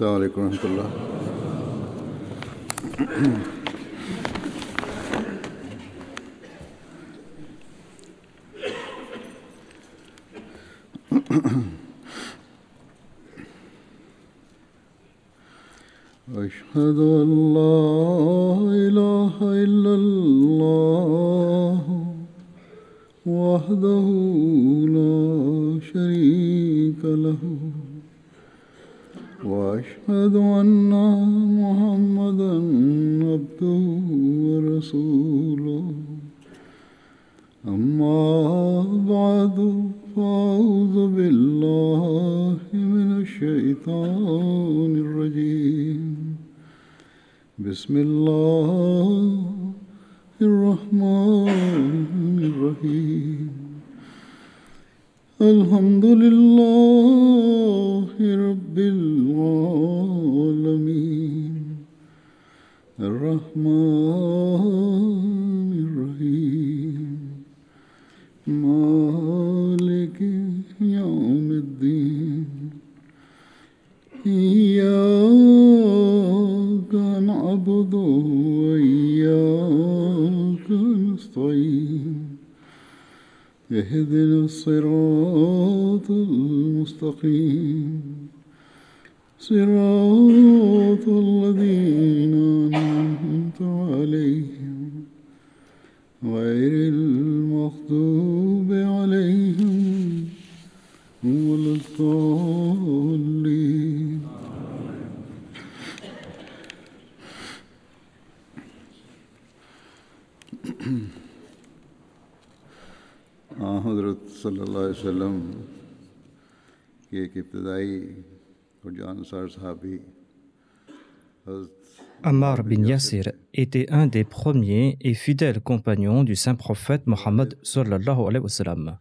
السلام عليكم ورحمة الله. أشهد أن لا إله إلا الله وحده لا شريك له وأشهد أن محمدًا عبده ورسوله أما بعد فأعوذ بالله من الشيطان الرجيم بسم الله الرحمن الرحيم الحمد لله رب العالمين الرحمن الرحيم مالك يوم الدين إياك نعبد وإياك نستعين اهدنا الصراط المستقيم صراط الذين أنعمت عليهم غير المغضوب عليهم ولا الضالين. حضرت صلی اللہ علیہ وسلم کی ایک ابتدائی اور جانسار صحابی Ammar bin Yasir était un des premiers et fidèles compagnons du saint prophète Mohammed sallallahu alayhi wa sallam.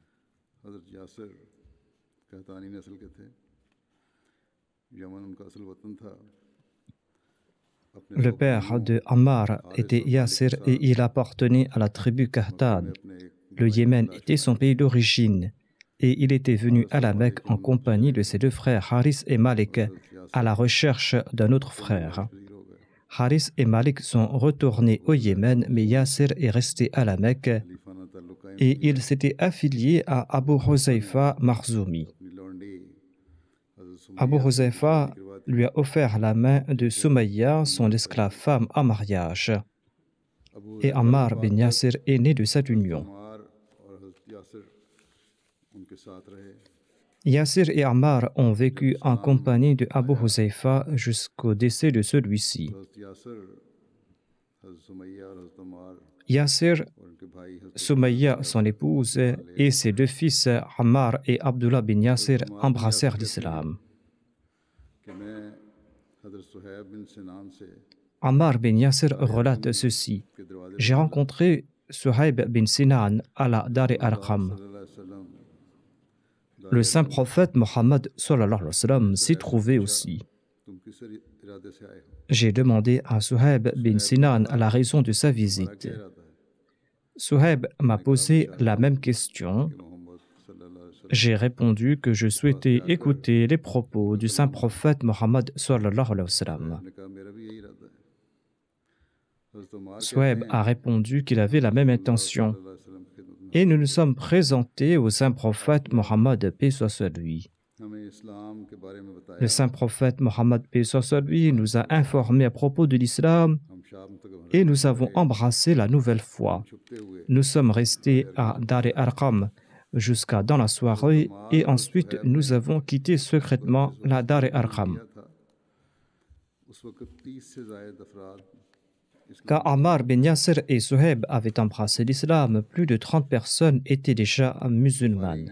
Le père de Ammar était Yasir et il appartenait à la tribu Kahtan. Le Yémen était son pays d'origine et il était venu à la Mecque en compagnie de ses deux frères Haris et Malik à la recherche d'un autre frère. Haris et Malik sont retournés au Yémen, mais Yasir est resté à la Mecque et il s'était affilié à Abu Huzaifa Makhzoumi. Abu Huzaifa lui a offert la main de Soumaïa, son esclave femme, en mariage. Et Ammar bin Yasir est né de cette union. Yasir et Ammar ont vécu en compagnie de Abu Huzaifa jusqu'au décès de celui-ci. Yasir, Soumaïa, son épouse, et ses deux fils, Ammar et Abdullah bin Yasir, embrassèrent l'islam. Ammar bin Yasir relate ceci. J'ai rencontré Suhaib bin Sinan à la Dar al-Arqam. Le saint prophète Mohammed sallallahu alayhi wa sallam s'y trouvait aussi. J'ai demandé à Suhaib bin Sinan la raison de sa visite. Suhaib m'a posé la même question. J'ai répondu que je souhaitais écouter les propos du saint prophète Mohammed sallallahu alayhi wa sallam. Suhaib a répondu qu'il avait la même intention. Et nous nous sommes présentés au saint prophète Mohammed, paix soit sur lui. Le saint prophète Mohammed, paix soit sur lui, nous a informés à propos de l'islam et nous avons embrassé la nouvelle foi. Nous sommes restés à Dar al-Arqam jusqu'à dans la soirée et ensuite nous avons quitté secrètement la Dar al-Arqam. Quand Ammar bin Yasir et Suhaib avaient embrassé l'islam, plus de 30 personnes étaient déjà musulmanes.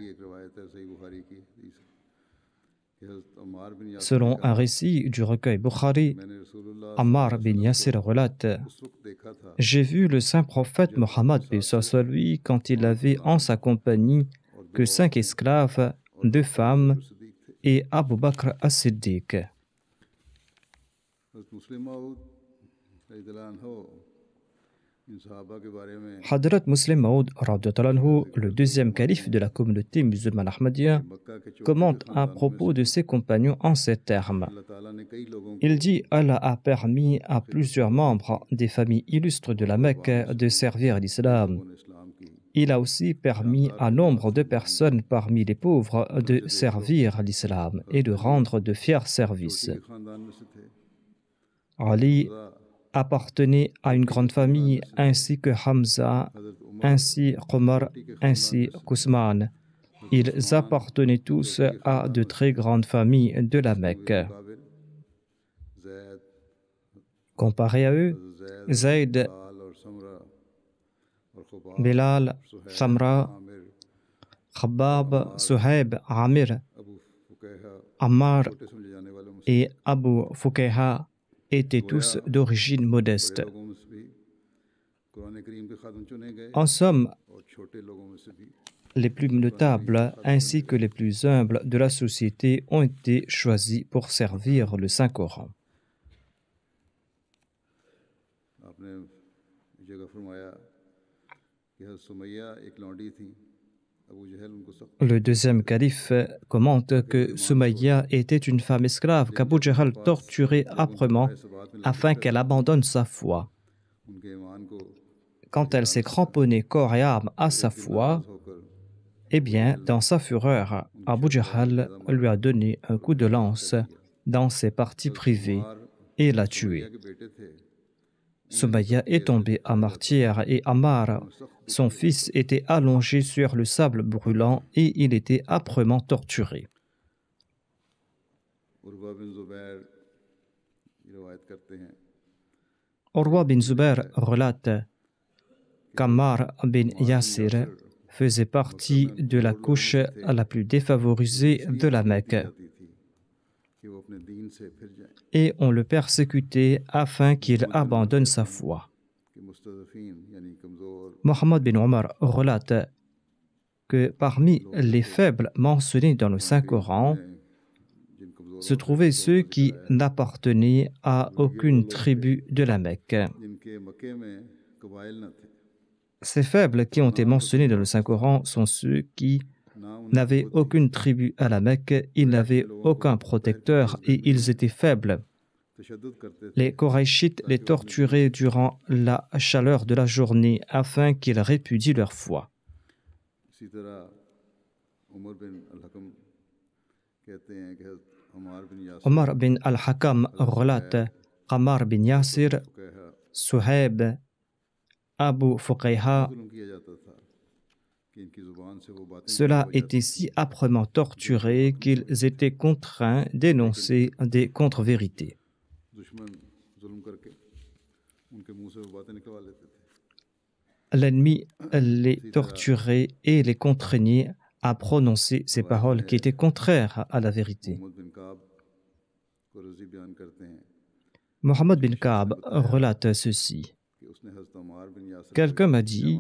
Selon un récit du recueil Bukhari, Ammar bin Yasir relate « J'ai vu le saint prophète Mohammed paix soit sur lui quand il avait en sa compagnie que 5 esclaves, 2 femmes et Abu Bakr as-Siddiq. » Hadrat Muslim Maud, le deuxième calife de la communauté musulmane Ahmadiyya, commente à propos de ses compagnons en ces termes. Il dit « Allah a permis à plusieurs membres des familles illustres de la Mecque de servir l'islam. Il a aussi permis à nombre de personnes parmi les pauvres de servir l'islam et de rendre de fiers services. Ali appartenait à une grande famille, ainsi que Hamza, ainsi Omar, ainsi qu'Ousmane. Ils appartenaient tous à de très grandes familles de la Mecque. Comparé à eux, Zayd, Bilal, Samra, Khabbab, Suhaib, Amir, Ammar et Abu Fukayha étaient tous d'origine modeste. En somme, les plus notables ainsi que les plus humbles de la société ont été choisis pour servir le Saint-Coran. Le deuxième calife commente que Sumayya était une femme esclave qu'Abu Jahl torturait âprement afin qu'elle abandonne sa foi. Quand elle s'est cramponnée corps et âme à sa foi, eh bien, dans sa fureur, Abu Jahl lui a donné un coup de lance dans ses parties privées et l'a tuée. Sumayya est tombée à martyr et Ammar, son fils, était allongé sur le sable brûlant et il était âprement torturé. Urwa bin Zubair relate qu'Ammar bin Yasir faisait partie de la couche la plus défavorisée de la Mecque. Et on le persécutait afin qu'il abandonne sa foi. Mohammed bin Omar relate que parmi les faibles mentionnés dans le Saint-Coran se trouvaient ceux qui n'appartenaient à aucune tribu de la Mecque. Ces faibles qui ont été mentionnés dans le Saint-Coran sont ceux qui n'avaient aucune tribu à la Mecque, ils n'avaient aucun protecteur et ils étaient faibles. Les Koraïchites les torturaient durant la chaleur de la journée afin qu'ils répudient leur foi. Omar bin al-Hakam relate qu'Ammar bin Yasir, Suhaib, Abu Fukayha, cela était si âprement torturé qu'ils étaient contraints d'énoncer des contre-vérités. L'ennemi les torturait et les contraignait à prononcer ces paroles qui étaient contraires à la vérité. Mohammed bin Ka'b relate ceci. Quelqu'un m'a dit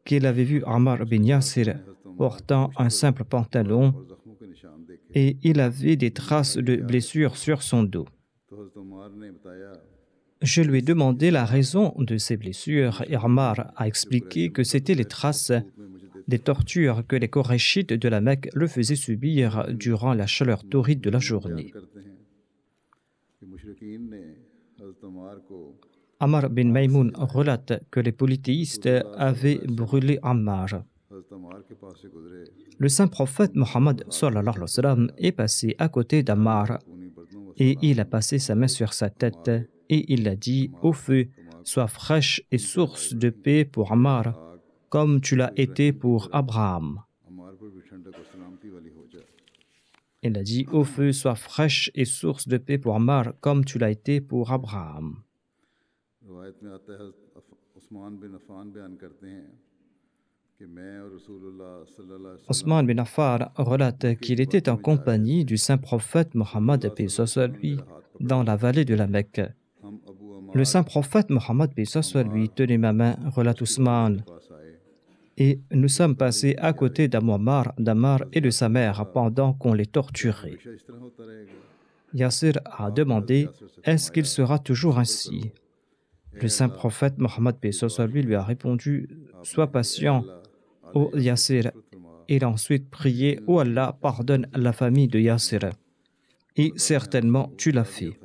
qu'il avait vu Ammar bin Yasir portant un simple pantalon et il avait des traces de blessures sur son dos. Je lui ai demandé la raison de ces blessures et Ammar a expliqué que c'étaient les traces des tortures que les Koraïchites de la Mecque le faisaient subir durant la chaleur torride de la journée. Ammar bin Maymoun relate que les polythéistes avaient brûlé Ammar. Le saint prophète Mohammed sallallahu alayhi wa sallam est passé à côté d'Ammar et il a passé sa main sur sa tête et il a dit « Ô feu, sois fraîche et source de paix pour Ammar, comme tu l'as été pour Abraham. » Il a dit « Ô feu, sois fraîche et source de paix pour Ammar, comme tu l'as été pour Abraham. » Othman bin Affan relate qu'il était en compagnie du saint prophète Mohammed paix soit lui dans la vallée de la Mecque. Le saint prophète Mohammed paix soit lui tenait ma main, relate Othman, et nous sommes passés à côté d'Ammar et de sa mère pendant qu'on les torturait. Yasir a demandé « Est-ce qu'il sera toujours ainsi ?» Le saint prophète Mohammed paix soit lui a répondu: Sois patient, ô Yasir. Il a ensuite prié: Ô Allah, pardonne la famille de Yasir. Et certainement tu l'as fait.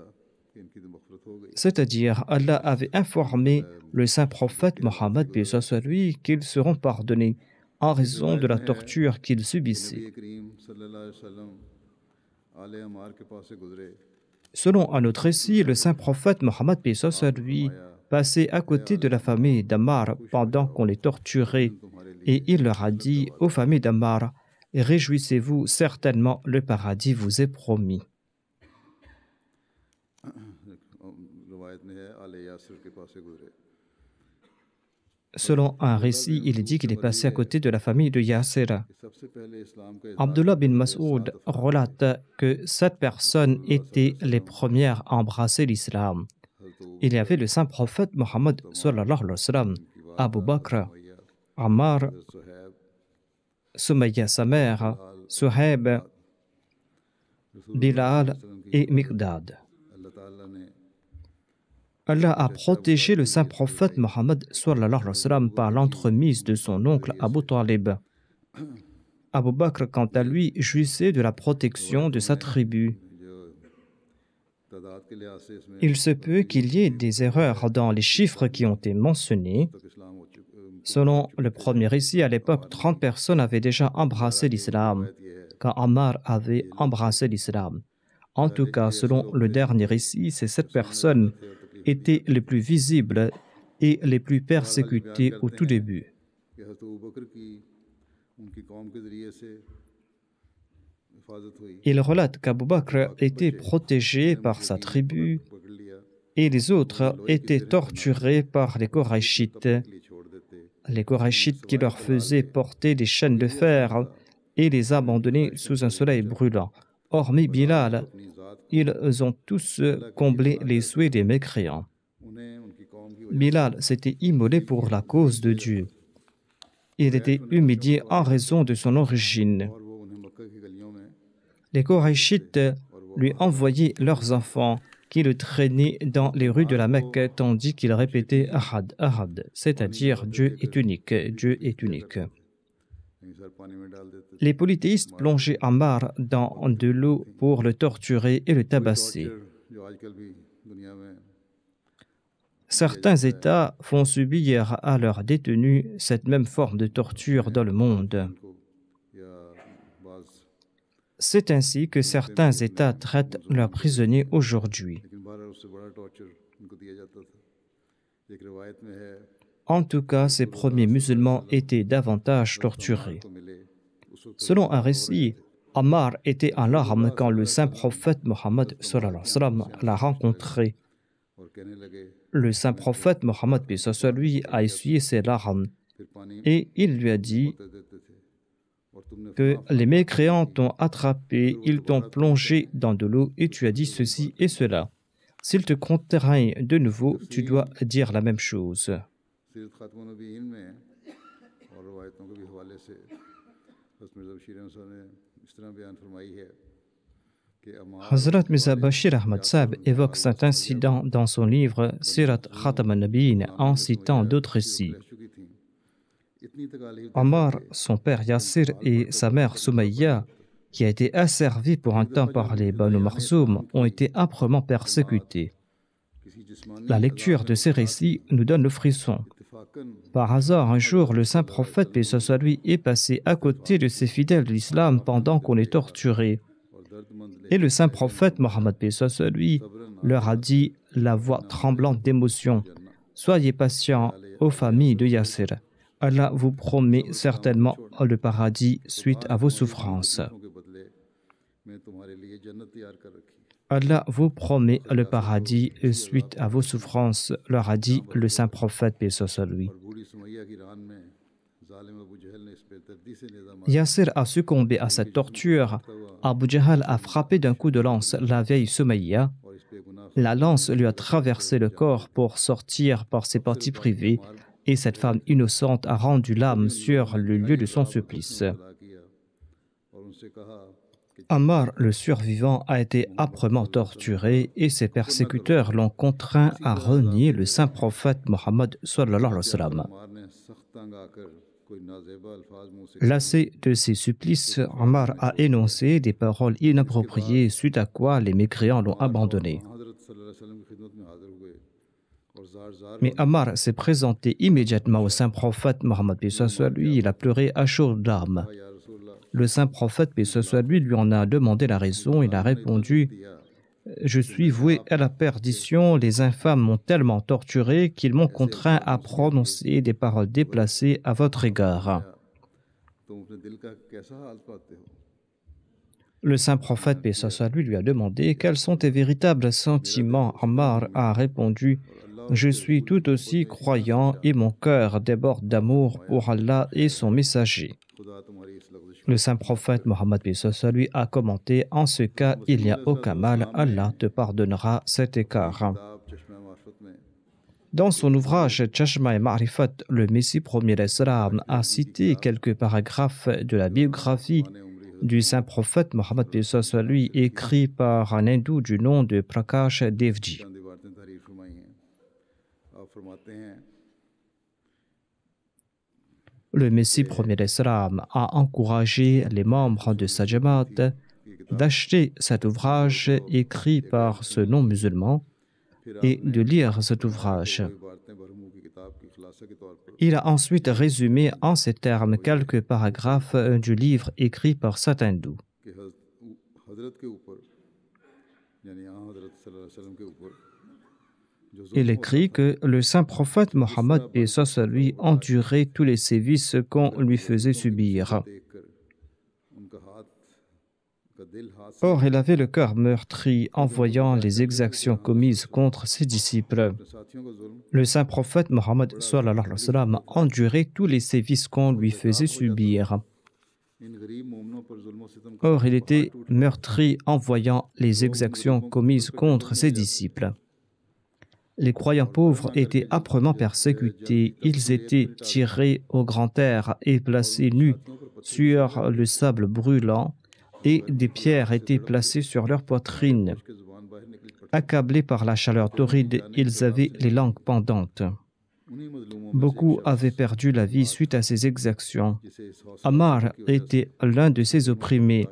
C'est-à-dire, Allah avait informé le saint prophète Mohammed paix soit lui qu'ils seront pardonnés en raison de la torture qu'ils subissaient. Selon un autre récit, le saint prophète Mohammed paix soit lui passait à côté de la famille d'Ammar pendant qu'on les torturait, et il leur a dit: Ô famille d'Ammar, réjouissez-vous, certainement le paradis vous est promis. Selon un récit, il dit qu'il est passé à côté de la famille de Yasir. Abdullah bin Mas'ud relate que 7 personnes étaient les premières à embrasser l'islam. Il y avait le saint prophète Mohammed sallallahu alayhi wa sallam, Abu Bakr, Ammar, Sumayya sa mère, Suhaib, Bilal et Miqdad. Allah a protégé le saint prophète Mohammed sallallahu alayhi wa sallam par l'entremise de son oncle Abu Talib. Abu Bakr, quant à lui, jouissait de la protection de sa tribu. Il se peut qu'il y ait des erreurs dans les chiffres qui ont été mentionnés. Selon le premier récit, à l'époque, 30 personnes avaient déjà embrassé l'islam, quand Ammar avait embrassé l'islam. En tout cas, selon le dernier récit, ces 7 personnes étaient les plus visibles et les plus persécutées au tout début. Il relate qu'Abu Bakr était protégé par sa tribu et les autres étaient torturés par les Qurayshites. Les Qurayshites qui leur faisaient porter des chaînes de fer et les abandonner sous un soleil brûlant. Hormis Bilal, ils ont tous comblé les souhaits des mécréants. Bilal s'était immolé pour la cause de Dieu. Il était humilié en raison de son origine. Les Qurayshites lui envoyaient leurs enfants qui le traînaient dans les rues de la Mecque tandis qu'il répétait Ahad, Ahad, c'est-à-dire Dieu est unique, Dieu est unique. Les polythéistes plongeaient Ammar dans de l'eau pour le torturer et le tabasser. Certains États font subir à leurs détenus cette même forme de torture dans le monde. C'est ainsi que certains États traitent leurs prisonniers aujourd'hui. En tout cas, ces premiers musulmans étaient davantage torturés. Selon un récit, Ammar était en larmes quand le saint prophète Mohammed sallallahu alayhi wa sallam l'a rencontré. Le saint prophète Mohammed lui a essuyé ses larmes et il lui a dit que les mécréants t'ont attrapé, ils t'ont plongé dans de l'eau et tu as dit ceci et cela. S'ils te contraignent de nouveau, tu dois dire la même chose. Hazrat Mirza Bashir Ahmad Sahib évoque cet incident dans son livre Sirat Khatam al-Nabiyyin en citant d'autres récits. Ammar, son père Yasir et sa mère Sumayya, qui a été asservie pour un temps par les Banu Makhzoum, ont été âprement persécutés. La lecture de ces récits nous donne le frisson. Par hasard, un jour, le saint prophète, paix soit lui, est passé à côté de ses fidèles de l'islam pendant qu'on les torturait. Et le saint prophète, Mohammed, paix soit lui, leur a dit, la voix tremblante d'émotion: Soyez patients, ô familles de Yasir. Allah vous promet certainement le paradis suite à vos souffrances. Allah vous promet le paradis suite à vos souffrances, leur a dit le saint prophète, paix soit lui. Yasir a succombé à cette torture. Abu Jahl a frappé d'un coup de lance la vieille Sumayya. La lance lui a traversé le corps pour sortir par ses parties privées et cette femme innocente a rendu l'âme sur le lieu de son supplice. Ammar, le survivant, a été âprement torturé et ses persécuteurs l'ont contraint à renier le saint prophète Mohammed sallallahu alayhi wa sallam. Lassé de ces supplices, Ammar a énoncé des paroles inappropriées, suite à quoi les mécréants l'ont abandonné. Mais Ammar s'est présenté immédiatement au saint prophète Mohammed, paix soit lui, il a pleuré à chaudes larmes. Le saint prophète, paix soit lui, lui en a demandé la raison. Il a répondu: je suis voué à la perdition, les infâmes m'ont tellement torturé qu'ils m'ont contraint à prononcer des paroles déplacées à votre égard. Le saint prophète, paix soit lui, lui a demandé: quels sont tes véritables sentiments? Ammar a répondu: je suis tout aussi croyant et mon cœur déborde d'amour pour Allah et son messager. Le saint prophète Mohammed lui a commenté: en ce cas, il n'y a aucun mal, Allah te pardonnera cet écart. Dans son ouvrage Chashma et Ma'rifat, le Messie premier d'Islam a cité quelques paragraphes de la biographie du saint prophète Mohammed lui, écrit par un hindou du nom de Prakash Devji. Le Messie premier d'Islam a encouragé les membres de sa Jamaat d'acheter cet ouvrage écrit par ce non-musulman et de lire cet ouvrage. Il a ensuite résumé en ces termes quelques paragraphes du livre écrit par cet hindou. Il écrit que le saint prophète Mohammed lui endurait tous les sévices qu'on lui faisait subir. Or, il avait le cœur meurtri en voyant les exactions commises contre ses disciples. Le saint prophète Mohammed endurait tous les sévices qu'on lui faisait subir. Or, il était meurtri en voyant les exactions commises contre ses disciples. Les croyants pauvres étaient âprement persécutés. Ils étaient tirés au grand air et placés nus sur le sable brûlant, et des pierres étaient placées sur leur poitrine. Accablés par la chaleur torride, ils avaient les langues pendantes. Beaucoup avaient perdu la vie suite à ces exactions. Ammar était l'un de ces opprimés,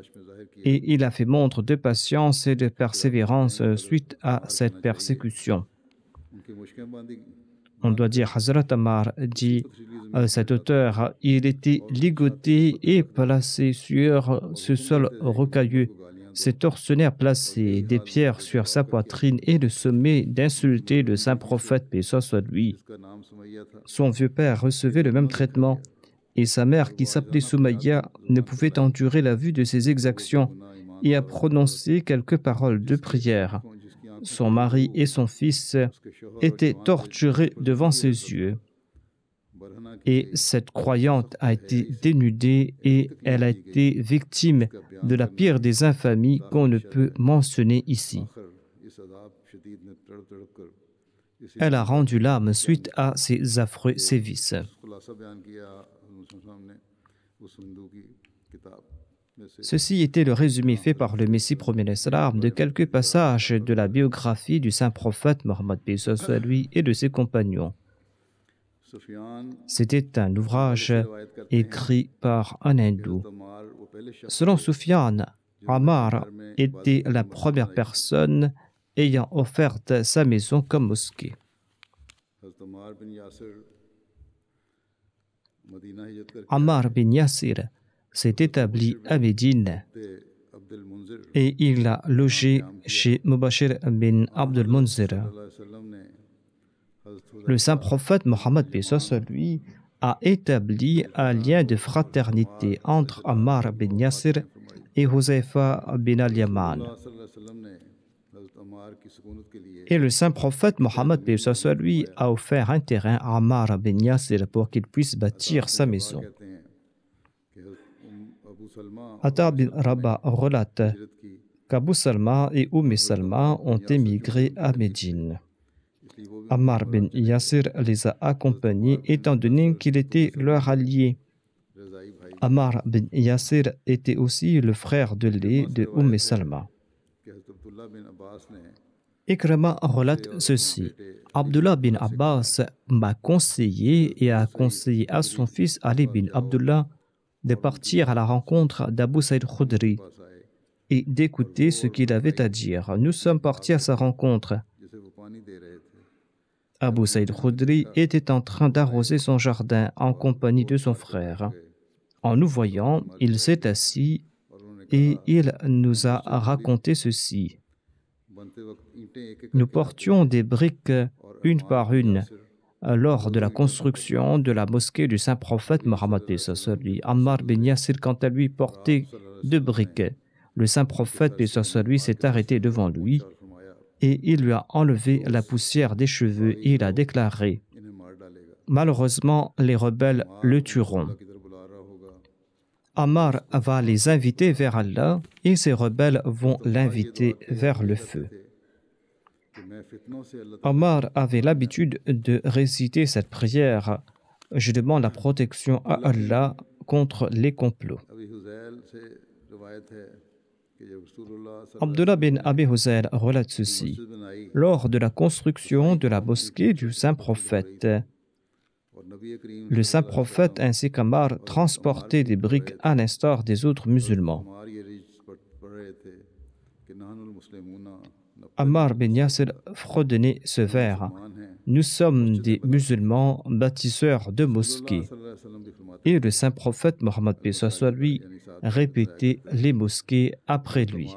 et il a fait montre de patience et de persévérance suite à cette persécution. On doit dire, Hazrat Ammar dit, cet auteur, il était ligoté et placé sur ce sol rocailleux. Ses tortionnaires plaçaient des pierres sur sa poitrine et le sommet d'insulter le saint prophète, paix soit lui. Son vieux père recevait le même traitement, et sa mère, qui s'appelait Soumaïa, ne pouvait endurer la vue de ses exactions et a prononcé quelques paroles de prière. Son mari et son fils étaient torturés devant ses yeux. Et cette croyante a été dénudée et elle a été victime de la pire des infamies qu'on ne peut mentionner ici. Elle a rendu l'âme suite à ces affreux sévices. Ceci était le résumé fait par le Messie premier d'Islam de quelques passages de la biographie du saint prophète Mohammed lui et de ses compagnons. C'était un ouvrage écrit par un hindou. Selon Sufyan, Ammar était la première personne ayant offert sa maison comme mosquée. Ammar bin Yasir s'est établi à Médine et il a logé chez Mubashir bin Abdul Munzir. Le saint prophète Mohammed lui a établi un lien de fraternité entre Ammar bin Yasir et Huzaifa bin al-Yaman. Et le saint prophète Mohammed lui a offert un terrain à Ammar bin Yasir pour qu'il puisse bâtir sa maison. Ata bin Rabah relate qu'Abu Salma et Salma ont émigré à Médine. Ammar bin Yasir les a accompagnés étant donné qu'il était leur allié. Ammar bin Yasir était aussi le frère de lait de Salma. Ikrama relate ceci. Abdullah bin Abbas m'a conseillé et a conseillé à son fils Ali bin Abdullah de partir à la rencontre d'Abu Saïd Khudri et d'écouter ce qu'il avait à dire. Nous sommes partis à sa rencontre. Abu Saïd Khudri était en train d'arroser son jardin en compagnie de son frère. En nous voyant, il s'est assis et il nous a raconté ceci. Nous portions des briques une par une lors de la construction de la mosquée du Saint-Prophète Mohammed. Ammar bin Yasir, quant à lui, portait 2 briques. Le Saint-Prophète s'est arrêté devant lui et il lui a enlevé la poussière des cheveux et il a déclaré « Malheureusement, les rebelles le tueront. Ammar va les inviter vers Allah et ces rebelles vont l'inviter vers le feu. » Ammar avait l'habitude de réciter cette prière. Je demande la protection à Allah contre les complots. Abdullah bin Abi Huzayl relate ceci. Lors de la construction de la mosquée du Saint-Prophète, le Saint-Prophète ainsi qu'Ammar transportaient des briques à l'instar des autres musulmans. Ammar bin Yasir fredonnait ce vers. Nous sommes des musulmans bâtisseurs de mosquées. Et le Saint-Prophète Mohammed lui répétait les mosquées après lui.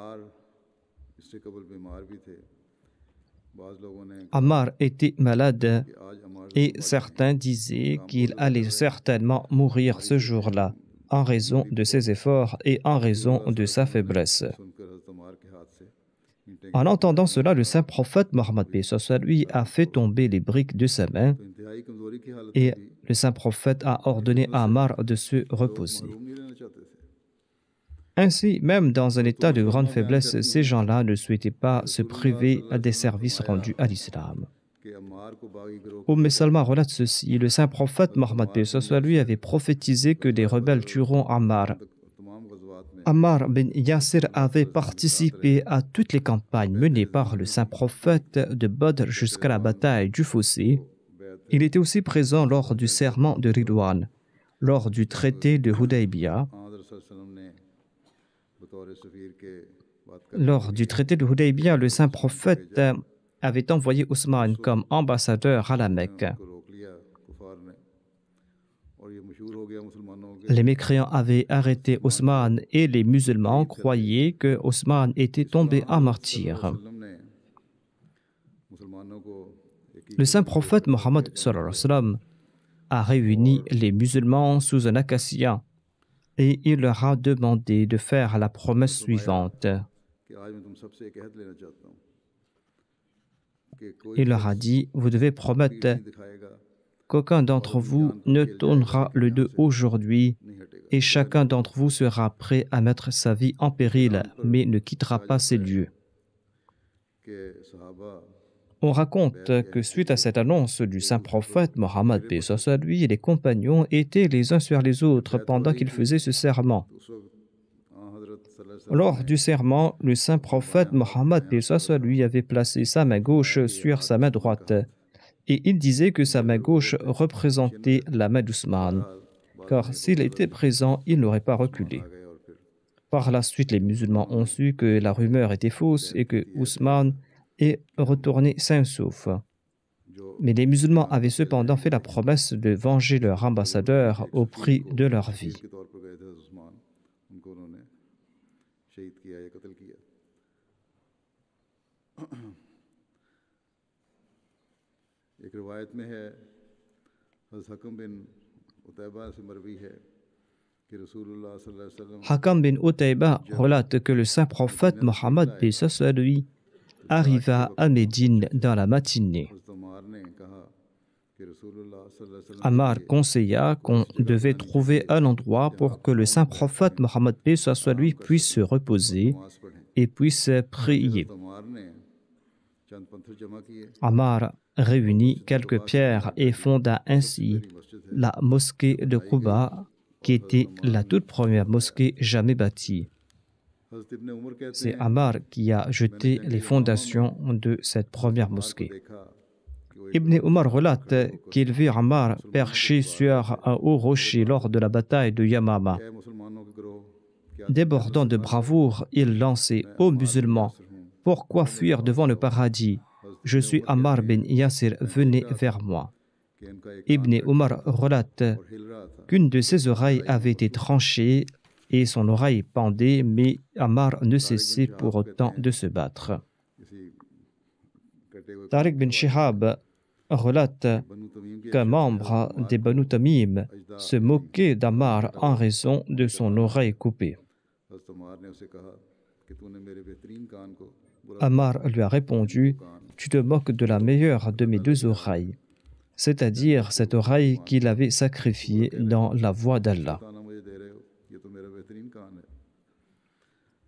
Ammar était malade et certains disaient qu'il allait certainement mourir ce jour-là en raison de ses efforts et en raison de sa faiblesse. En entendant cela, le Saint-Prophète Mohammed lui a fait tomber les briques de sa main et le Saint-Prophète a ordonné à Ammar de se reposer. Ainsi, même dans un état de grande faiblesse, ces gens-là ne souhaitaient pas se priver des services rendus à l'islam. Salma relate ceci. Le Saint-Prophète Mohammed lui avait prophétisé que les rebelles tueront Ammar. Ammar bin Yasir avait participé à toutes les campagnes menées par le Saint-Prophète de Badr jusqu'à la bataille du Fossé. Il était aussi présent lors du serment de Ridwan, lors du traité de Hudaybiyah. Lors du traité de Hudaybiyah, le Saint-Prophète avait envoyé Ousmane comme ambassadeur à la Mecque. Les mécréants avaient arrêté Ousmane et les musulmans croyaient que Ousmane était tombé en martyr. Le Saint-Prophète Mohammed a réuni les musulmans sous un acacia et il leur a demandé de faire la promesse suivante. Il leur a dit, vous devez promettre qu'aucun d'entre vous ne tournera le dos aujourd'hui et chacun d'entre vous sera prêt à mettre sa vie en péril, mais ne quittera pas ces lieux. On raconte que suite à cette annonce du Saint-Prophète Mohammed, les compagnons étaient les uns sur les autres pendant qu'ils faisaient ce serment. Lors du serment, le Saint-Prophète Mohammed lui avait placé sa main gauche sur sa main droite et il disait que sa main gauche représentait la main d'Ousmane, car s'il était présent, il n'aurait pas reculé. Par la suite, les musulmans ont su que la rumeur était fausse et que Ousmane est retourné sain et sauf. Mais les musulmans avaient cependant fait la promesse de venger leur ambassadeur au prix de leur vie. Hakam bin Utayba relate que le Saint-Prophète Mohammed lui arriva à Médine dans la matinée. Ammar conseilla qu'on devait trouver un endroit pour que le Saint-Prophète Mohammed lui puisse se reposer et puisse prier. Ammar réunit quelques pierres et fonda ainsi la mosquée de Quba qui était la toute première mosquée jamais bâtie. C'est Ammar qui a jeté les fondations de cette première mosquée. Ibn Omar relate qu'il vit Ammar perché sur un haut rocher lors de la bataille de Yamama. Débordant de bravoure, il lançait « Ô musulmans, pourquoi fuir devant le paradis? Je suis Ammar bin Yasir, venez vers moi. » Ibn Omar relate qu'une de ses oreilles avait été tranchée et son oreille pendait, mais Ammar ne cessait pour autant de se battre. Tariq bin Shihab relate qu'un membre des Banu Tamim se moquait d'Ammar en raison de son oreille coupée. Ammar lui a répondu « Tu te moques de la meilleure de mes deux oreilles », c'est-à-dire cette oreille qu'il avait sacrifiée dans la voie d'Allah.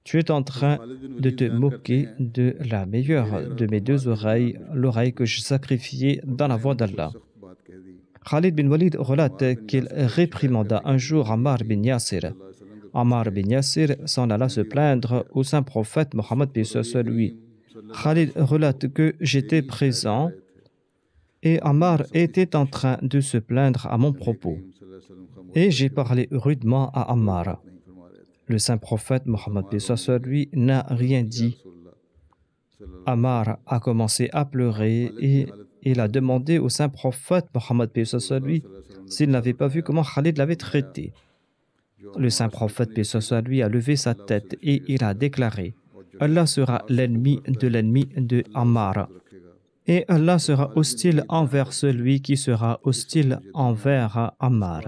Tu es en train de te moquer de la meilleure de mes deux oreilles, l'oreille que j'ai sacrifiée dans la voie d'Allah. Khalid bin Walid relate qu'il réprimanda un jour Ammar bin Yasir. Ammar bin Yasir s'en alla se plaindre au saint prophète Mohammed sur lui. Khalid relate que j'étais présent et Ammar était en train de se plaindre à mon propos. Et j'ai parlé rudement à Ammar. Le saint prophète Mohammed sur lui n'a rien dit. Ammar a commencé à pleurer et il a demandé au saint prophète Mohammed sur lui s'il n'avait pas vu comment Khalid l'avait traité. Le saint prophète lui a levé sa tête et il a déclaré « Allah sera l'ennemi de Ammar. Et Allah sera hostile envers celui qui sera hostile envers Ammar. »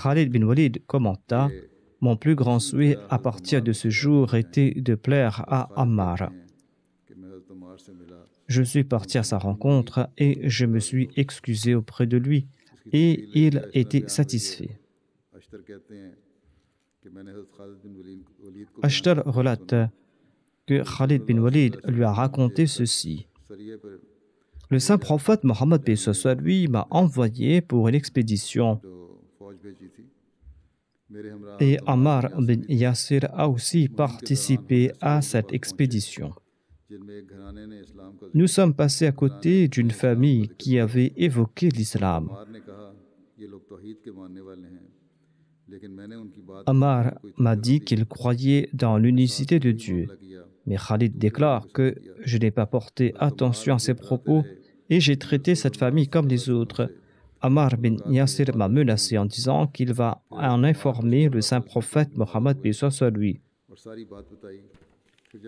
Khalid bin Walid commenta « Mon plus grand souhait à partir de ce jour était de plaire à Ammar. Je suis parti à sa rencontre et je me suis excusé auprès de lui et il était satisfait. » Ashtar relate que Khalid bin Walid lui a raconté ceci. Le saint prophète Mohammed lui m'a envoyé pour une expédition. Et Ammar bin Yasir a aussi participé à cette expédition. Nous sommes passés à côté d'une famille qui avait évoqué l'islam. Ammar m'a dit qu'il croyait dans l'unicité de Dieu. Mais Khalid déclare que je n'ai pas porté attention à ses propos et j'ai traité cette famille comme les autres. Ammar bin Yasir m'a menacé en disant qu'il va en informer le saint prophète Mohammed sur lui.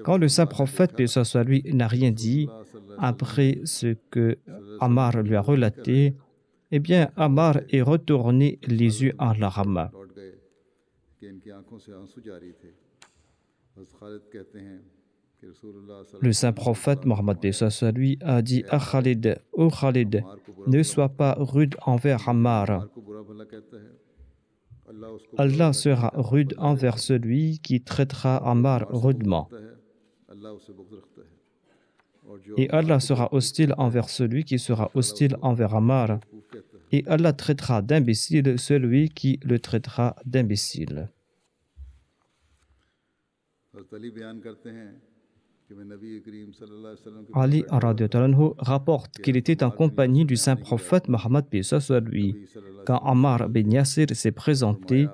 Quand le saint prophète sur lui n'a rien dit, après ce que Ammar lui a relaté, eh bien Ammar est retourné les yeux en larmes. Le saint prophète Mohammed lui a dit à Khalid, « Ô Khalid, ne sois pas rude envers Ammar. Allah sera rude envers celui qui traitera Ammar rudement. Et Allah sera hostile envers celui qui sera hostile envers Ammar. Et Allah traitera d'imbécile celui qui le traitera d'imbécile. » Ali rapporte qu'il était en compagnie du saint prophète Mohammed sur lui quand Ammar bin Yasir s'est présenté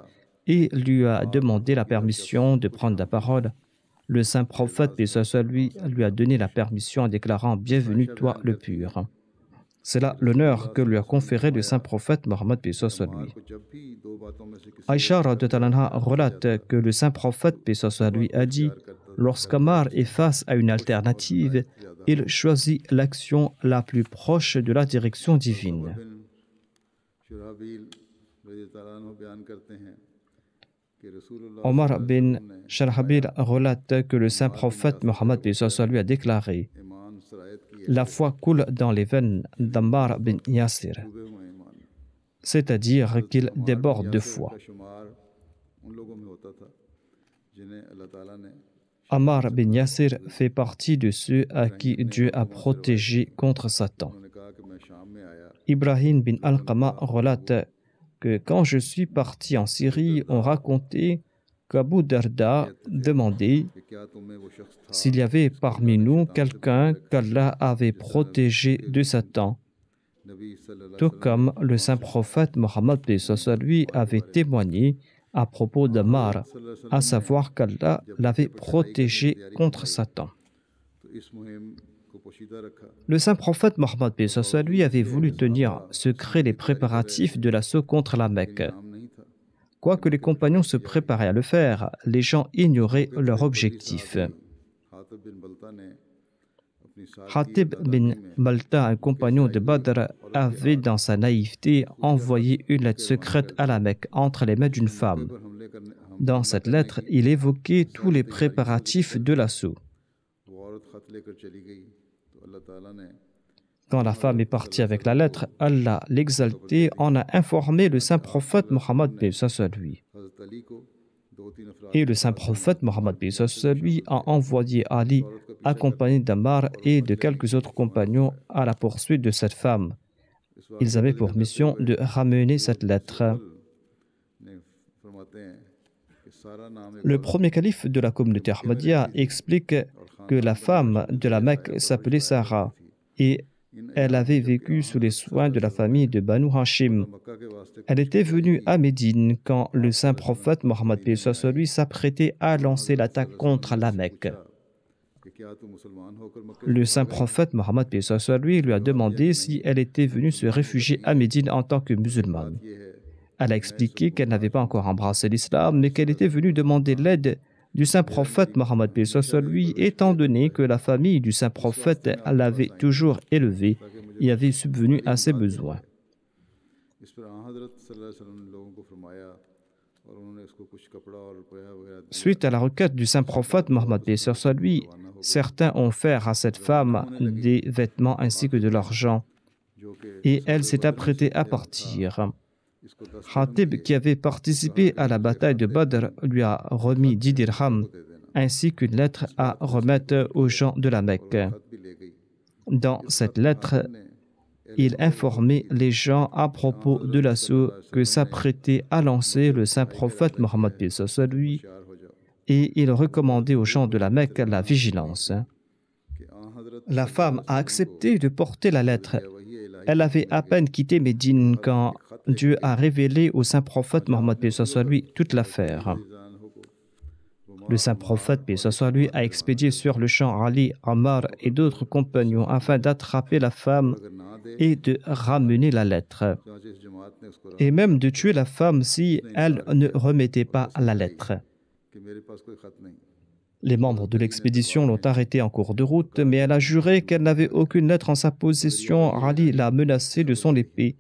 et lui a demandé la permission de prendre la parole. Le saint prophète sur lui a donné la permission en déclarant « Bienvenue toi le pur ». C'est là l'honneur que lui a conféré le saint prophète Mohammed sur lui. Aïcha relate que le saint prophète sur lui a dit « Lorsqu'Ammar est face à une alternative, il choisit l'action la plus proche de la direction divine. » Omar bin Sharhabil relate que le saint prophète Mohammed lui a déclaré « La foi coule dans les veines d'Ammar bin Yasir », c'est-à-dire qu'il déborde de foi. Ammar bin Yasir fait partie de ceux à qui Dieu a protégé contre Satan. Ibrahim bin Alqama relate que quand je suis parti en Syrie, on racontait qu'Abu Darda demandait s'il y avait parmi nous quelqu'un qu'Allah avait protégé de Satan, tout comme le saint prophète Mohammed lui avait témoigné à propos d'Ammar, à savoir qu'Allah l'avait protégé contre Satan. Le saint prophète Mohammed lui avait voulu tenir secret les préparatifs de l'assaut contre la Mecque. Quoique les compagnons se préparaient à le faire, les gens ignoraient leur objectif. Hatib bin Balta, un compagnon de Badr, avait dans sa naïveté envoyé une lettre secrète à la Mecque entre les mains d'une femme. Dans cette lettre, il évoquait tous les préparatifs de l'assaut. Quand la femme est partie avec la lettre, Allah l'exalté en a informé le saint prophète Mohammed lui. Et le saint prophète Mohammed lui a envoyé Ali accompagné d'Ammar et de quelques autres compagnons à la poursuite de cette femme. Ils avaient pour mission de ramener cette lettre. Le premier calife de la communauté Ahmadiyya explique que la femme de la Mecque s'appelait Sarah et elle avait vécu sous les soins de la famille de Banu Hashim. Elle était venue à Médine quand le saint prophète Mohammed lui s'apprêtait à lancer l'attaque contre la Mecque. Le saint prophète Mohammed lui a demandé si elle était venue se réfugier à Médine en tant que musulmane. Elle a expliqué qu'elle n'avait pas encore embrassé l'islam, mais qu'elle était venue demander l'aide du saint prophète Mohammed lui, étant donné que la famille du saint prophète l'avait toujours élevée et avait subvenu à ses besoins. Suite à la requête du saint prophète Mohammed lui, certains ont offert à cette femme des vêtements ainsi que de l'argent, et elle s'est apprêtée à partir. Hatib, qui avait participé à la bataille de Badr, lui a remis 10 dirhams ainsi qu'une lettre à remettre aux gens de la Mecque. Dans cette lettre, il informait les gens à propos de l'assaut que s'apprêtait à lancer le saint prophète Mohammed lui, et il recommandait aux gens de la Mecque la vigilance. La femme a accepté de porter la lettre. Elle avait à peine quitté Médine quand Dieu a révélé au saint prophète Mohammed lui toute l'affaire. Le saint prophète lui a expédié sur le champ Ali, Ammar et d'autres compagnons afin d'attraper la femme et de ramener la lettre, et même de tuer la femme si elle ne remettait pas la lettre. Les membres de l'expédition l'ont arrêtée en cours de route, mais elle a juré qu'elle n'avait aucune lettre en sa possession. Ali l'a menacée de son épée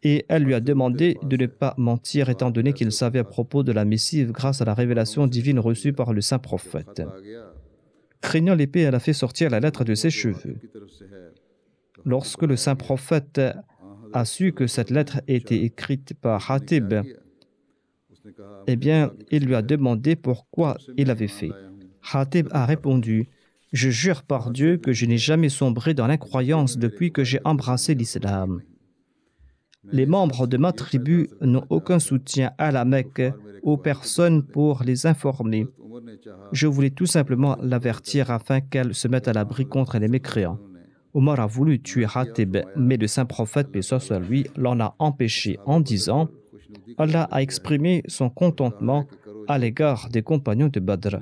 et elle lui a demandé de ne pas mentir étant donné qu'il savait à propos de la missive grâce à la révélation divine reçue par le saint prophète. Craignant l'épée, elle a fait sortir la lettre de ses cheveux. Lorsque le saint prophète a su que cette lettre était écrite par Hatib, eh bien, il lui a demandé pourquoi il l'avait fait. Hatib a répondu « Je jure par Dieu que je n'ai jamais sombré dans l'incroyance depuis que j'ai embrassé l'islam. Les membres de ma tribu n'ont aucun soutien à la Mecque ou personne pour les informer. Je voulais tout simplement l'avertir afin qu'elle se mette à l'abri contre les mécréants. Omar a voulu tuer Hatib, mais le saint prophète, paix soit lui, l'en a empêché en disant « Allah a exprimé son contentement à l'égard des compagnons de Badr. »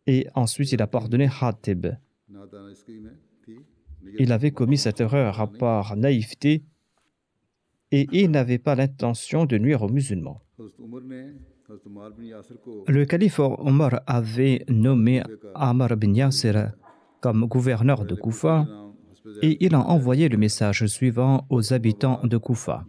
Et ensuite, il a pardonné Hatib. Il avait commis cette erreur par naïveté et il n'avait pas l'intention de nuire aux musulmans. Le calife Omar avait nommé Ammar bin Yasir comme gouverneur de Koufa et il a envoyé le message suivant aux habitants de Koufa.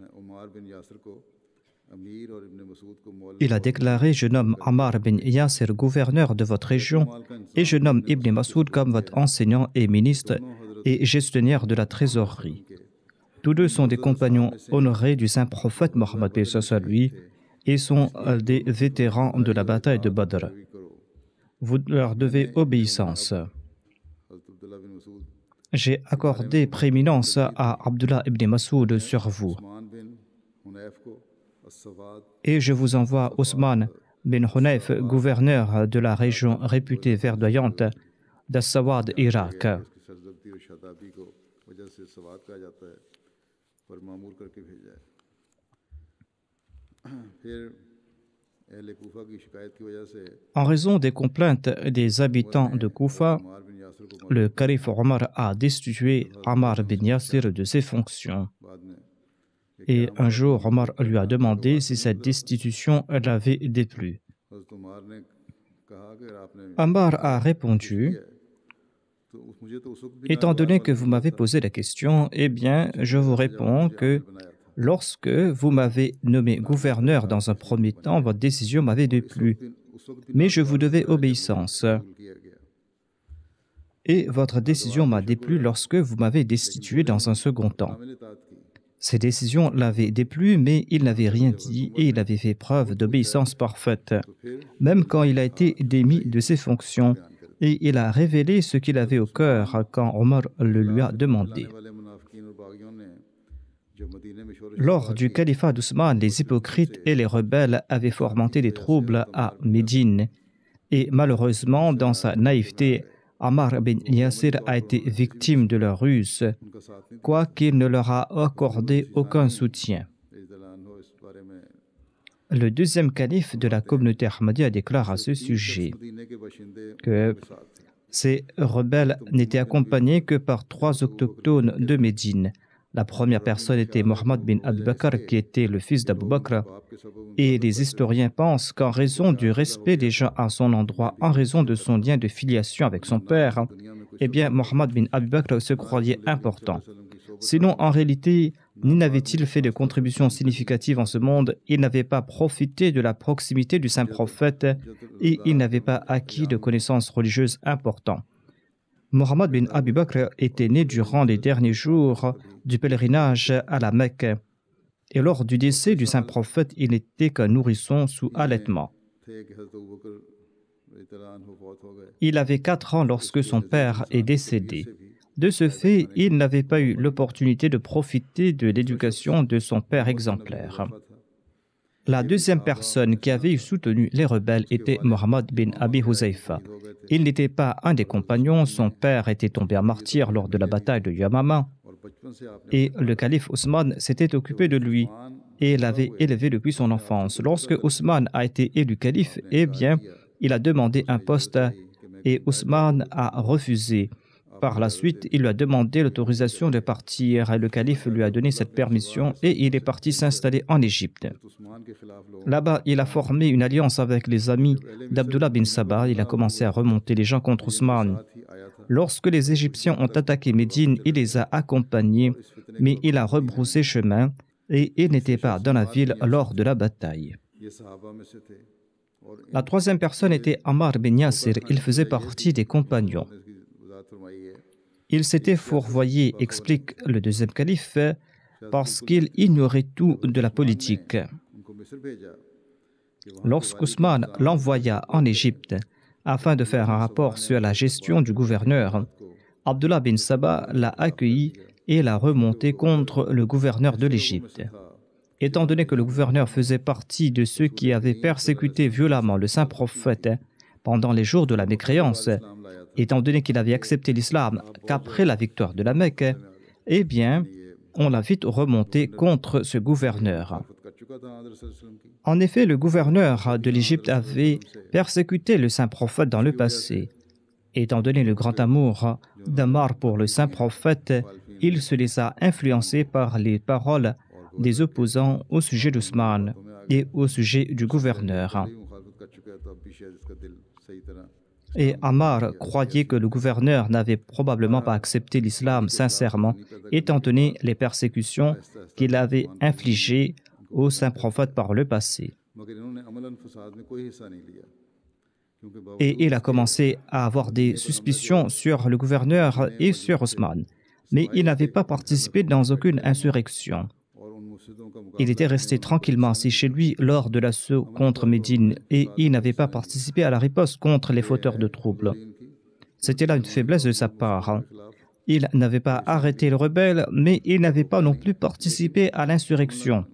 Il a déclaré « Je nomme Ammar bin Yasir gouverneur de votre région et je nomme Ibn Masoud comme votre enseignant et ministre et gestionnaire de la trésorerie. Tous deux sont des compagnons honorés du saint prophète Mohammed lui et sont des vétérans de la bataille de Badr. Vous leur devez obéissance. J'ai accordé prééminence à Abdullah ibn Masoud sur vous. et je vous envoie Ousmane bin Hunayf, gouverneur de la région réputée verdoyante d'As-Sawad, Irak. En raison des complaintes des habitants de Koufa, le calife Omar a destitué Ammar bin Yasir de ses fonctions. Et un jour, Omar lui a demandé si cette destitution l'avait déplu. Ammar a répondu: « Étant donné que vous m'avez posé la question, eh bien, je vous réponds que lorsque vous m'avez nommé gouverneur dans un premier temps, votre décision m'avait déplu, mais je vous devais obéissance. Et votre décision m'a déplu lorsque vous m'avez destitué dans un second temps. Ces décisions l'avaient déplu, mais il n'avait rien dit et il avait fait preuve d'obéissance parfaite, même quand il a été démis de ses fonctions, et il a révélé ce qu'il avait au cœur quand Omar le lui a demandé. » Lors du califat d'Ousmane, les hypocrites et les rebelles avaient fomenté des troubles à Médine, et malheureusement, dans sa naïveté, Ammar bin Yasir a été victime de leur ruse, quoiqu'il ne leur a accordé aucun soutien. Le deuxième calife de la communauté Ahmadiyya déclare à ce sujet que ces rebelles n'étaient accompagnés que par 3 autochtones de Médine. La première personne était Mohammed bin Abi Bakr, qui était le fils d'Abu Bakr, et les historiens pensent qu'en raison du respect des gens à son endroit, en raison de son lien de filiation avec son père, eh bien, Mohammed bin Abi Bakr se croyait important. Sinon, en réalité, ni n'avait-il fait de contributions significatives en ce monde, il n'avait pas profité de la proximité du saint prophète et il n'avait pas acquis de connaissances religieuses importantes. Mohammed bin Abi Bakr était né durant les derniers jours du pèlerinage à la Mecque. Et lors du décès du saint prophète, il n'était qu'un nourrisson sous allaitement. Il avait 4 ans lorsque son père est décédé. De ce fait, il n'avait pas eu l'opportunité de profiter de l'éducation de son père exemplaire. La deuxième personne qui avait soutenu les rebelles était Mohammed bin Abi Huzaifa. Il n'était pas un des compagnons, son père était tombé en martyr lors de la bataille de Yamama, et le calife Ousmane s'était occupé de lui et l'avait élevé depuis son enfance. Lorsque Ousmane a été élu calife, eh bien, il a demandé un poste et Ousmane a refusé. Par la suite, il lui a demandé l'autorisation de partir et le calife lui a donné cette permission et il est parti s'installer en Égypte. Là-bas, il a formé une alliance avec les amis d'Abdullah bin Sabah. Il a commencé à remonter les gens contre Ousmane. Lorsque les Égyptiens ont attaqué Médine, il les a accompagnés, mais il a rebroussé chemin et il n'était pas dans la ville lors de la bataille. La troisième personne était Ammar bin Yasir. Il faisait partie des compagnons. Il s'était fourvoyé, explique le deuxième calife, parce qu'il ignorait tout de la politique. Lorsqu'Ousmane l'envoya en Égypte afin de faire un rapport sur la gestion du gouverneur, Abdullah bin Sabah l'a accueilli et l'a remonté contre le gouverneur de l'Égypte. Étant donné que le gouverneur faisait partie de ceux qui avaient persécuté violemment le saint prophète pendant les jours de la mécréance, étant donné qu'il avait accepté l'islam qu'après la victoire de la Mecque, eh bien, on l'a vite remonté contre ce gouverneur. En effet, le gouverneur de l'Égypte avait persécuté le saint prophète dans le passé. Étant donné le grand amour d'Ammar pour le saint prophète, il se laissa influencer par les paroles des opposants au sujet d'Ousmane et au sujet du gouverneur. Et Ammar croyait que le gouverneur n'avait probablement pas accepté l'islam sincèrement, étant donné les persécutions qu'il avait infligées au saint prophète par le passé. Et il a commencé à avoir des suspicions sur le gouverneur et sur Ousmane, mais il n'avait pas participé dans aucune insurrection. Il était resté tranquillement assis chez lui lors de l'assaut contre Médine et il n'avait pas participé à la riposte contre les fauteurs de troubles. C'était là une faiblesse de sa part. Il n'avait pas arrêté le rebelle, mais il n'avait pas non plus participé à l'insurrection.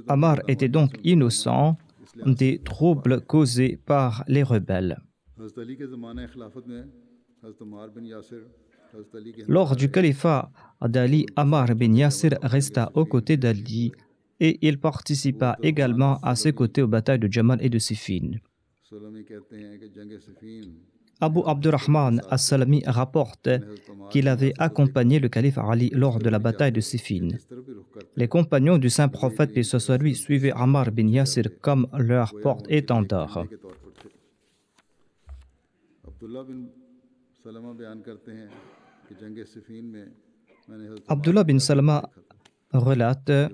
Ammar était donc innocent des troubles causés par les rebelles. Lors du califat d'Ali, Ammar bin Yasir resta aux côtés d'Ali et il participa également à ses côtés aux batailles de Jamal et de Siffin. Abu Abdurrahman as-Salami rapporte qu'il avait accompagné le calife Ali lors de la bataille de Siffin. Les compagnons du saint prophète, paix soit sur lui, suivaient Ammar bin Yasir comme leur porte-étendard. Abdullah bin Salama relate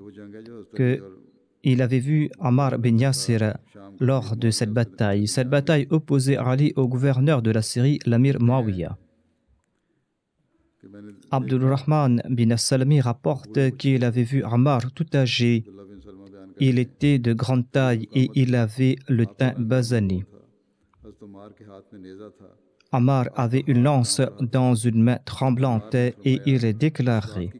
qu'il avait vu Ammar bin Yasir lors de cette bataille. Cette bataille opposait Ali au gouverneur de la Syrie, l'amir Muawiyah. Abdurrahman bin As-Salami rapporte qu'il avait vu Ammar tout âgé. Il était de grande taille et il avait le teint basané. Ammar avait une lance dans une main tremblante et il déclarait: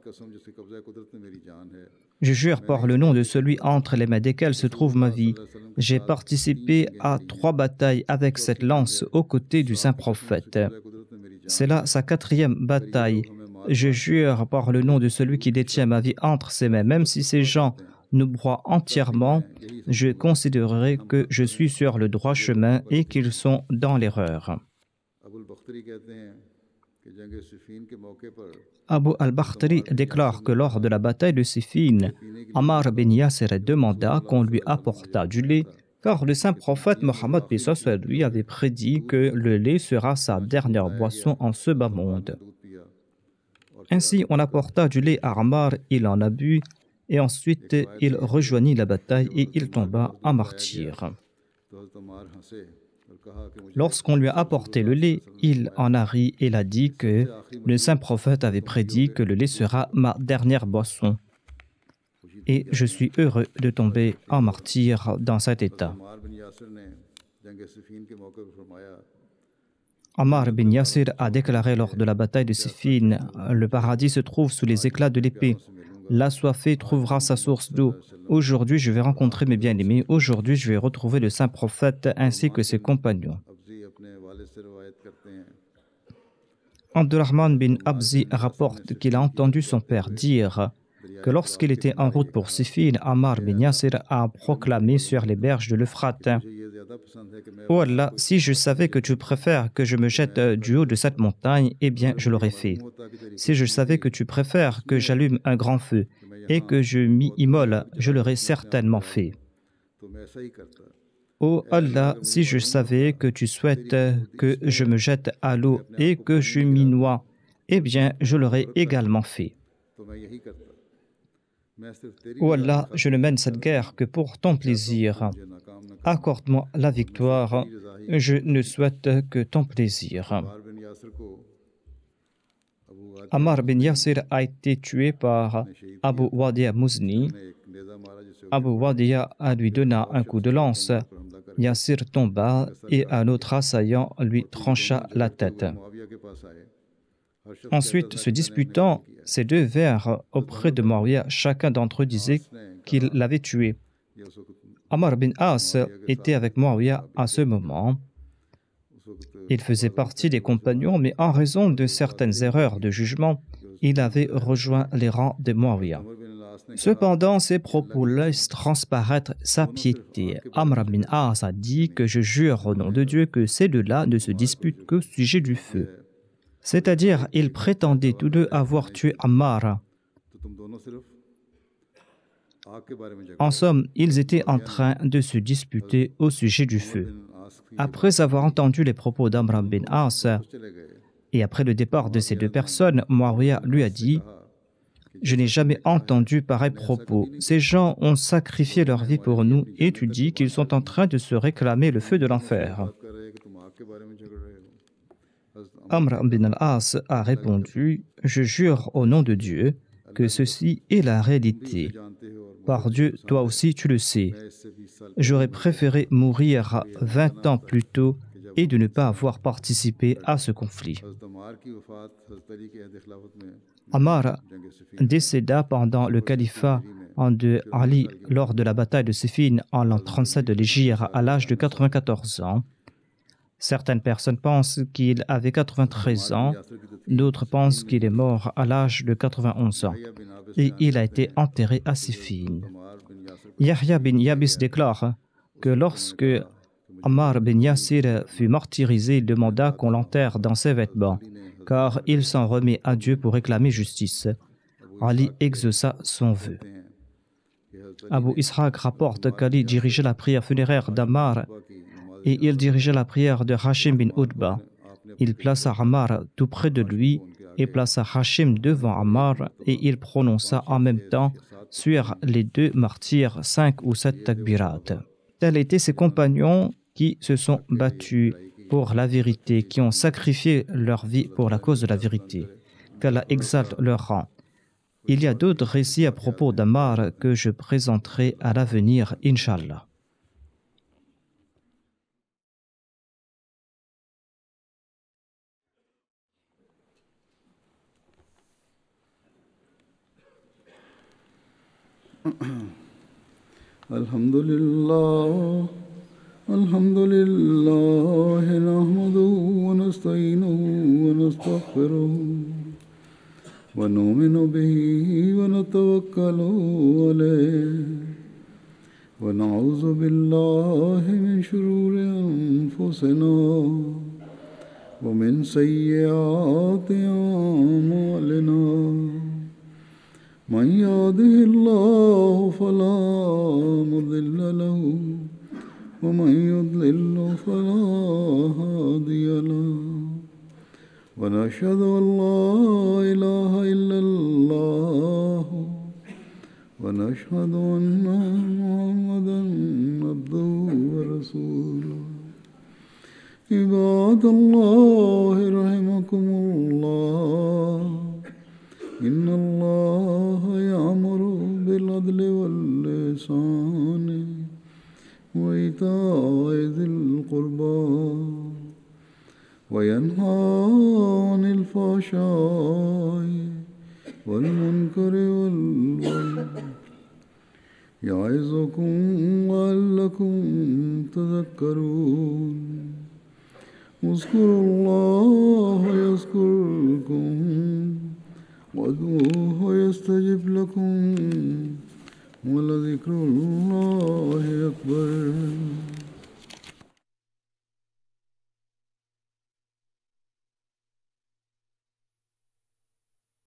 « Je jure par le nom de celui entre les mains desquels se trouve ma vie. J'ai participé à 3 batailles avec cette lance aux côtés du saint prophète. C'est là sa 4e bataille. Je jure par le nom de celui qui détient ma vie entre ses mains. Même si ces gens nous broient entièrement, je considérerai que je suis sur le droit chemin et qu'ils sont dans l'erreur. » Abu al-Bakhtari déclare que lors de la bataille de Siffin, Ammar bin Yasir demanda qu'on lui apportât du lait, car le saint prophète Mohammed lui avait prédit que le lait sera sa dernière boisson en ce bas monde. Ainsi, on apporta du lait à Ammar, il en a bu, et ensuite il rejoignit la bataille et il tomba en martyr. Lorsqu'on lui a apporté le lait, il en a ri et a dit que le saint prophète avait prédit que le lait sera ma dernière boisson. Et je suis heureux de tomber en martyr dans cet état. Ammar bin Yasir a déclaré lors de la bataille de Siffin: « Le paradis se trouve sous les éclats de l'épée. L'assoiffé trouvera sa source d'eau. Aujourd'hui, je vais rencontrer mes bien-aimés. Aujourd'hui, je vais retrouver le saint prophète ainsi que ses compagnons. » Abdurrahman bin Abzi rapporte qu'il a entendu son père dire que lorsqu'il était en route pour Siffin, Ammar bin Yasir a proclamé sur les berges de l'Euphrate: « Oh Allah, si je savais que tu préfères que je me jette du haut de cette montagne, eh bien je l'aurais fait. Si je savais que tu préfères que j'allume un grand feu et que je m'y immole, je l'aurais certainement fait. Oh Allah, si je savais que tu souhaites que je me jette à l'eau et que je m'y noie, eh bien je l'aurais également fait. Oh Allah, je ne mène cette guerre que pour ton plaisir. Accorde-moi la victoire, je ne souhaite que ton plaisir. » Ammar bin Yasir a été tué par Abu Wadiya Muzni. Abu Wadiya lui donna un coup de lance. Yasir tomba et un autre assaillant lui trancha la tête. Ensuite, se disputant, ces deux vinrent auprès de Muawiyah. Chacun d'entre eux disait qu'il l'avait tué. Ammar bin As était avec Muawiyah à ce moment. Il faisait partie des compagnons, mais en raison de certaines erreurs de jugement, il avait rejoint les rangs de Muawiyah. Cependant, ces propos laissent transparaître sa piété. Amr bin As a dit que je jure au nom de Dieu que ces deux-là ne se disputent qu'au sujet du feu. C'est-à-dire, ils prétendaient tous deux avoir tué Ammar. En somme, ils étaient en train de se disputer au sujet du feu. Après avoir entendu les propos d'Amr bin As, et après le départ de ces deux personnes, Muawiyah lui a dit: « Je n'ai jamais entendu pareil propos. Ces gens ont sacrifié leur vie pour nous et tu dis qu'ils sont en train de se réclamer le feu de l'enfer. » Amr bin al-As a répondu: « Je jure au nom de Dieu que ceci est la réalité. Par Dieu, toi aussi tu le sais. J'aurais préféré mourir 20 ans plus tôt et de ne pas avoir participé à ce conflit. Ammar décéda pendant le califat de Ali lors de la bataille de Siffin en l'an 37 de l'Hégire à l'âge de 94 ans. Certaines personnes pensent qu'il avait 93 ans, d'autres pensent qu'il est mort à l'âge de 91 ans et il a été enterré à Siffin. Yahya bin Yabis déclare que lorsque Ammar bin Yasir fut martyrisé, il demanda qu'on l'enterre dans ses vêtements, car il s'en remet à Dieu pour réclamer justice. Ali exauça son vœu. Abu Ishaq rapporte qu'Ali dirigeait la prière funéraire d'Ammar et il dirigeait la prière de Hashim bin Utba. Il plaça Ammar tout près de lui et plaça Hashim devant Ammar et il prononça en même temps sur les deux martyrs 5 ou 7 takbirat. Tels étaient ses compagnons qui se sont battus pour la vérité, qui ont sacrifié leur vie pour la cause de la vérité. Qu'Allah exalte leur rang. Il y a d'autres récits à propos d'Ammar que je présenterai à l'avenir, Inch'Allah. Alhamdulillah, alhamdulillah, nahmaduhu wa nasta'inuhu wa nastaghfiruh. ونؤمن به ونتوكل عليه ونعوذ بالله من شرور أنفسنا ومن سيئات أعمالنا من يهده الله فلا مضل له ومن يضلل فلا هادي له ونشهد أن لا إله إلا الله ونشهد أن محمدا عبده ورسوله عباد الله رحمكم الله إن الله يأمر بالعدل والإحسان وإيتاء ذي القربى وينهى عن الفحشاء والمنكر والبغي يعظكم لعلكم تذكرون اذكروا الله يذكركم وادعوه يستجب لكم ولذكر الله